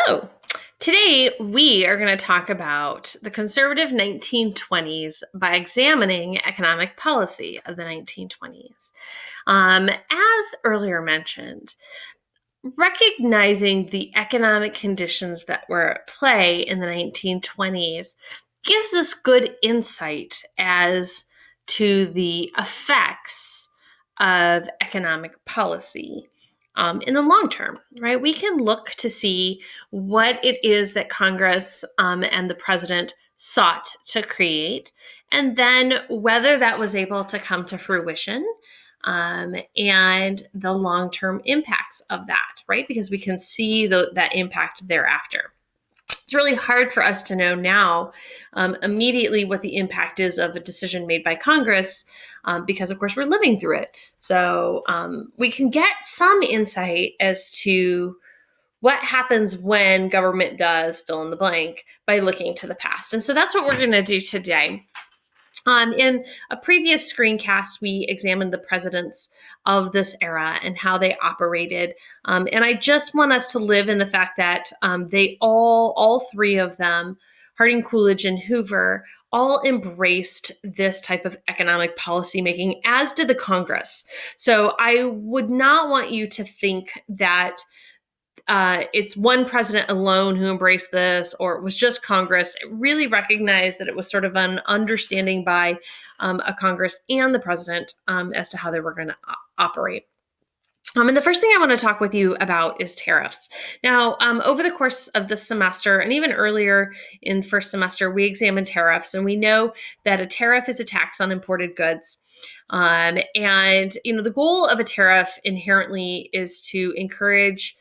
So, today we are going to talk about the conservative 1920s by examining economic policy of the 1920s. As earlier mentioned, recognizing the economic conditions that were at play in the 1920s gives us good insight as to the effects of economic policy in the long term, right? We can look to see what it is that Congress and the president sought to create, and then whether that was able to come to fruition and the long-term impacts of that, right? Because we can see that impact thereafter. It's really hard for us to know now immediately what the impact is of a decision made by Congress because, of course, we're living through it. So we can get some insight as to what happens when government does fill in the blank by looking to the past. And so that's what we're going to do today. In a previous screencast, we examined the presidents of this era and how they operated. And I just want us to live in the fact that they all three of them, Harding, Coolidge, and Hoover, all embraced this type of economic policy making, as did the Congress. So I would not want you to think that it's one president alone who embraced this, or it was just Congress. It really recognized that it was sort of an understanding by a Congress and the president as to how they were going to operate. And the first thing I want to talk with you about is tariffs. Now, over the course of this semester, and even earlier in first semester, we examined tariffs, and we know that a tariff is a tax on imported goods. And the goal of a tariff inherently is to encourage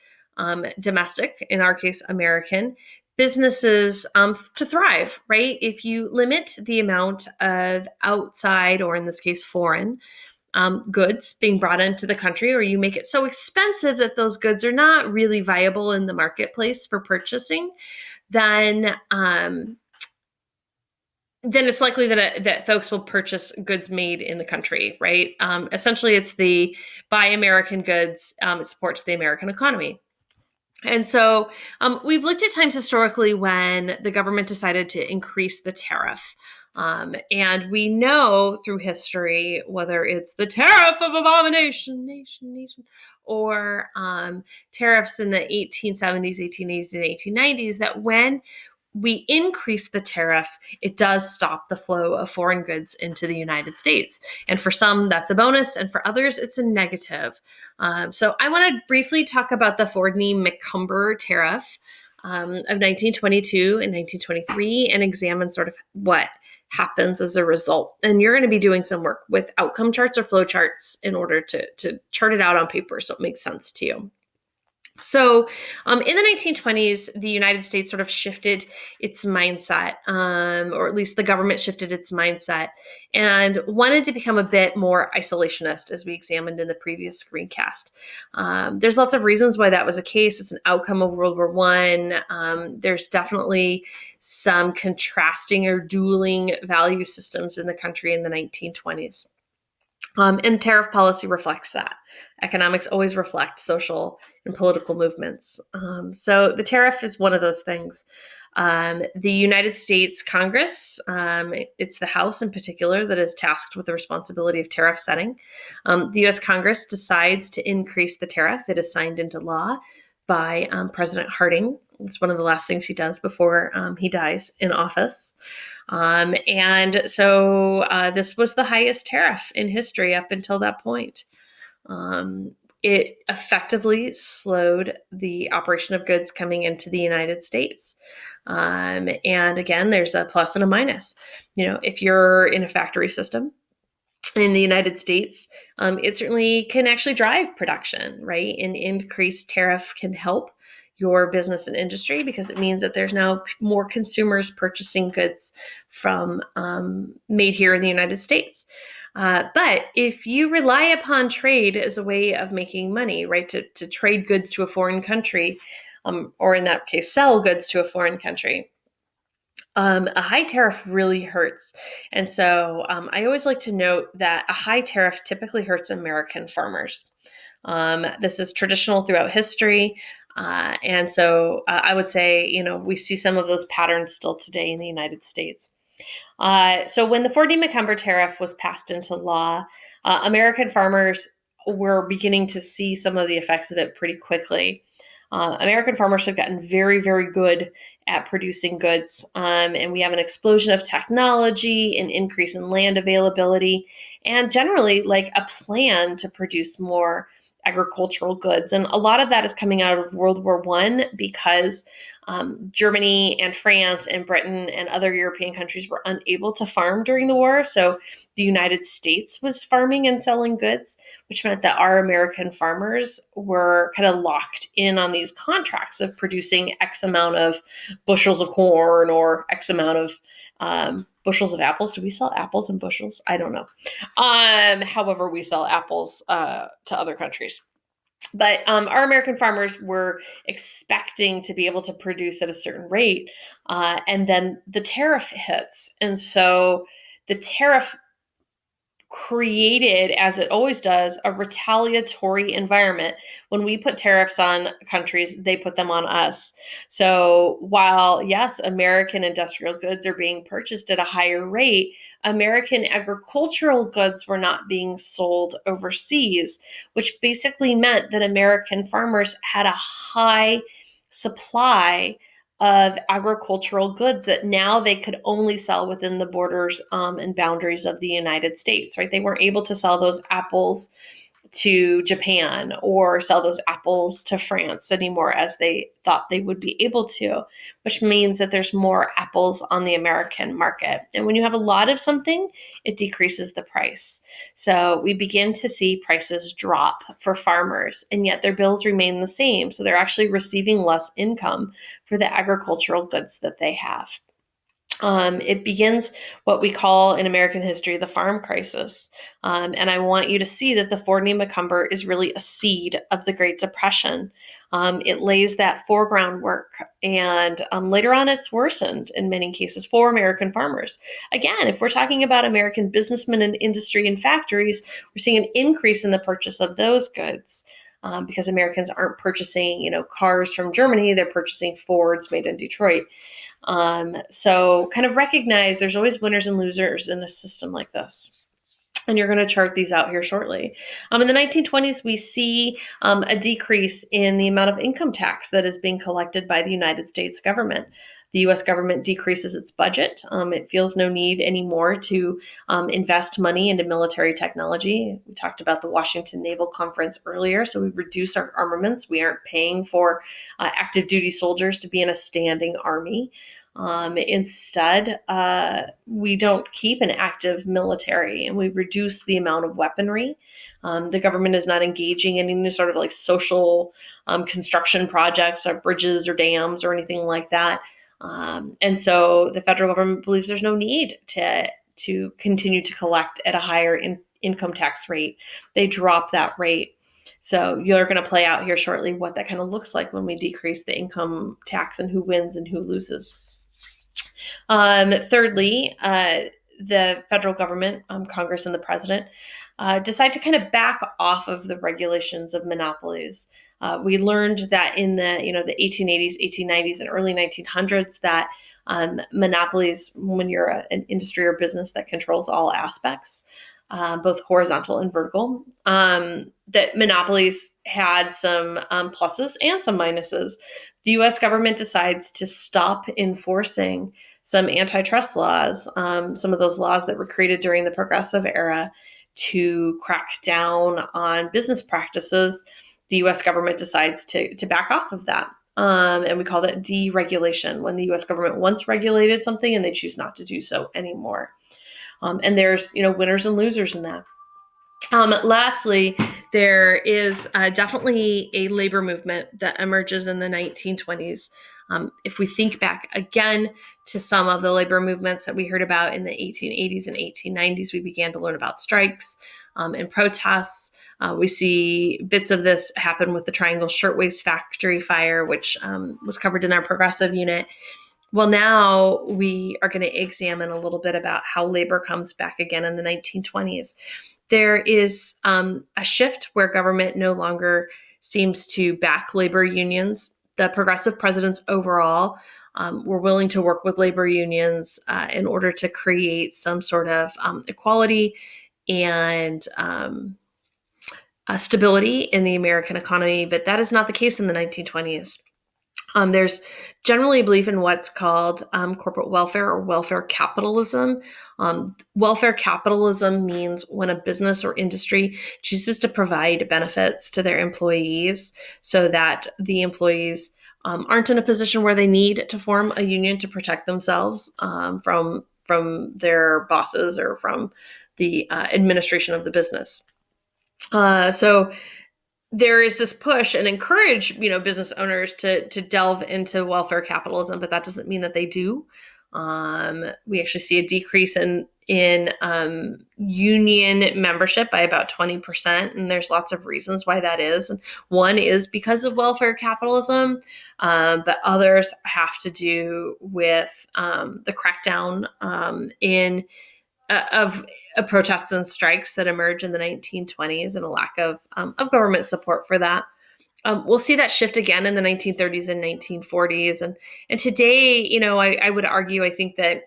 domestic, in our case, American businesses to thrive, right? If you limit the amount of outside, or in this case, foreign goods being brought into the country, or you make it so expensive that those goods are not really viable in the marketplace for purchasing, then it's likely that folks will purchase goods made in the country, right? Essentially, it's the buy American goods. It supports the American economy. And so we've looked at times historically when the government decided to increase the tariff. And we know through history, whether it's the tariff of abomination, nation, or tariffs in the 1870s, 1880s, and 1890s, that when we increase the tariff, it does stop the flow of foreign goods into the United States. And for some, that's a bonus, and for others, it's a negative. So I want to briefly talk about the Fordney-McCumber tariff of 1922 and 1923 and examine sort of what happens as a result. And you're going to be doing some work with outcome charts or flow charts in order to chart it out on paper so it makes sense to you. So in the 1920s, the United States sort of shifted its mindset, or at least the government shifted its mindset, and wanted to become a bit more isolationist, as we examined in the previous screencast. There's lots of reasons why that was the case. It's an outcome of World War I. There's definitely some contrasting or dueling value systems in the country in the 1920s. And tariff policy reflects that. Economics always reflect social and political movements. So the tariff is one of those things. The United States Congress, it's the House in particular that is tasked with the responsibility of tariff setting. The U.S. Congress decides to increase the tariff. It is signed into law by President Harding. It's one of the last things he does before he dies in office. And so this was the highest tariff in history up until that point. It effectively slowed the operation of goods coming into the United States. And again, there's a plus and a minus. If you're in a factory system in the United States, it certainly can actually drive production, right? An increased tariff can help your business and industry because it means that there's now more consumers purchasing goods from made here in the United States. But if you rely upon trade as a way of making money, right, to trade goods to a foreign country, or in that case, sell goods to a foreign country, a high tariff really hurts. And so I always like to note that a high tariff typically hurts American farmers. This is traditional throughout history. And so I would say, we see some of those patterns still today in the United States. So when the 4D McCumber tariff was passed into law, American farmers were beginning to see some of the effects of it pretty quickly. American farmers have gotten very, very good at producing goods, and we have an explosion of technology, an increase in land availability, and generally like a plan to produce more agricultural goods. And a lot of that is coming out of World War I because Germany and France and Britain and other European countries were unable to farm during the war. So the United States was farming and selling goods, which meant that our American farmers were kind of locked in on these contracts of producing X amount of bushels of corn or X amount of bushels of apples. Do we sell apples in bushels? I don't know. However, we sell apples to other countries. But our American farmers were expecting to be able to produce at a certain rate, and then the tariff hits. And so the tariff created, as it always does, a retaliatory environment. When we put tariffs on countries, they put them on us. So while, yes, American industrial goods are being purchased at a higher rate, American agricultural goods were not being sold overseas, which basically meant that American farmers had a high supply of agricultural goods that now they could only sell within the borders and boundaries of the United States, right? They weren't able to sell those apples to Japan or sell those apples to France anymore as they thought they would be able to, which means that there's more apples on the American market. And when you have a lot of something, it decreases the price. So we begin to see prices drop for farmers, and yet their bills remain the same. So they're actually receiving less income for the agricultural goods that they have. It begins what we call in American history the farm crisis. And I want you to see that the 4D McCumber is really a seed of the Great Depression. It lays that foreground work, and later on it's worsened in many cases for American farmers. Again, if we're talking about American businessmen and industry and factories, we're seeing an increase in the purchase of those goods. Because Americans aren't purchasing, cars from Germany, they're purchasing Fords made in Detroit. So kind of recognize there's always winners and losers in a system like this. And you're going to chart these out here shortly. In the 1920s, we see a decrease in the amount of income tax that is being collected by the United States government. The U.S. government decreases its budget. It feels no need anymore to invest money into military technology. We talked about the Washington Naval Conference earlier, so we reduce our armaments. We aren't paying for active duty soldiers to be in a standing army. Instead, we don't keep an active military, and we reduce the amount of weaponry. The government is not engaging in any sort of like social construction projects or bridges or dams or anything like that. And so the federal government believes there's no need to continue to collect at a higher income tax rate. They drop that rate. So you're going to play out here shortly what that kind of looks like when we decrease the income tax and who wins and who loses. Thirdly, the federal government, Congress and the president, decide to kind of back off of the regulations of monopolies. We learned that in the 1880s, 1890s, and early 1900s that monopolies, when you're an industry or business that controls all aspects, both horizontal and vertical, that monopolies had some pluses and some minuses. The U.S. government decides to stop enforcing some antitrust laws, some of those laws that were created during the Progressive Era to crack down on business practices. The U.S. government decides to back off of that. And we call that deregulation, when the U.S. government once regulated something and they choose not to do so anymore. And there's, winners and losers in that. Lastly, there is definitely a labor movement that emerges in the 1920s. If we think back again to some of the labor movements that we heard about in the 1880s and 1890s, we began to learn about strikes and protests. We see bits of this happen with the Triangle Shirtwaist Factory fire, which was covered in our progressive unit. Well, now we are going to examine a little bit about how labor comes back again in the 1920s. There is a shift where government no longer seems to back labor unions. The progressive presidents overall were willing to work with labor unions in order to create some sort of equality and stability in the American economy, but that is not the case in the 1920s. There's generally a belief in what's called corporate welfare or welfare capitalism. Welfare capitalism means when a business or industry chooses to provide benefits to their employees so that the employees aren't in a position where they need to form a union to protect themselves from their bosses or from the administration of the business. So there is this push and encourage, business owners to delve into welfare capitalism, but that doesn't mean that they do. We actually see a decrease in union membership by about 20%, and there's lots of reasons why that is. And one is because of welfare capitalism, but others have to do with the crackdown of protests and strikes that emerged in the 1920s and a lack of government support for that. We'll see that shift again in the 1930s and 1940s. And today, I would argue, I think that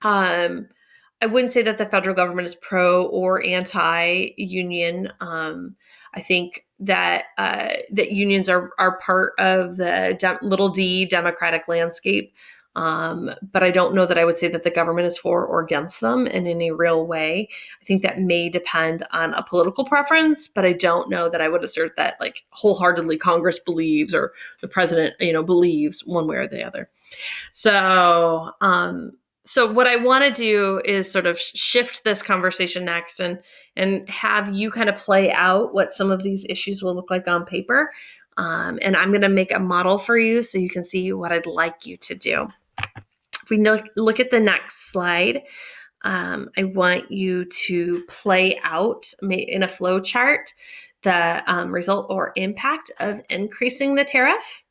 I wouldn't say that the federal government is pro or anti-union. I think that that unions are part of the little d democratic landscape. But I don't know that I would say that the government is for or against them in any real way. I think that may depend on a political preference, but I don't know that I would assert that like wholeheartedly Congress believes or the president, believes one way or the other. So what I want to do is sort of shift this conversation next and have you kind of play out what some of these issues will look like on paper. And I'm going to make a model for you so you can see what I'd like you to do. If we look at the next slide, I want you to play out in a flow chart the result or impact of increasing the tariff.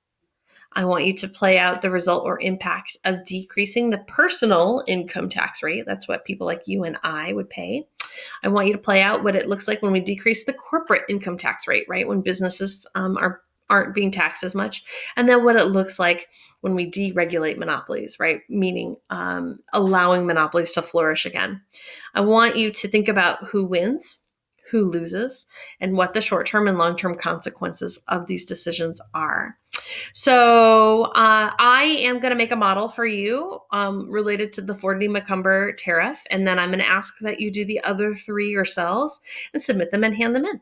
I want you to play out the result or impact of decreasing the personal income tax rate. That's what people like you and I would pay. I want you to play out what it looks like when we decrease the corporate income tax rate, right? When businesses aren't being taxed as much. And then what it looks like when we deregulate monopolies, right? Meaning allowing monopolies to flourish again. I want you to think about who wins, who loses, and what the short-term and long-term consequences of these decisions are. So I am going to make a model for you related to the Ford-Macomber tariff, and then I'm going to ask that you do the other three yourselves and submit them and hand them in.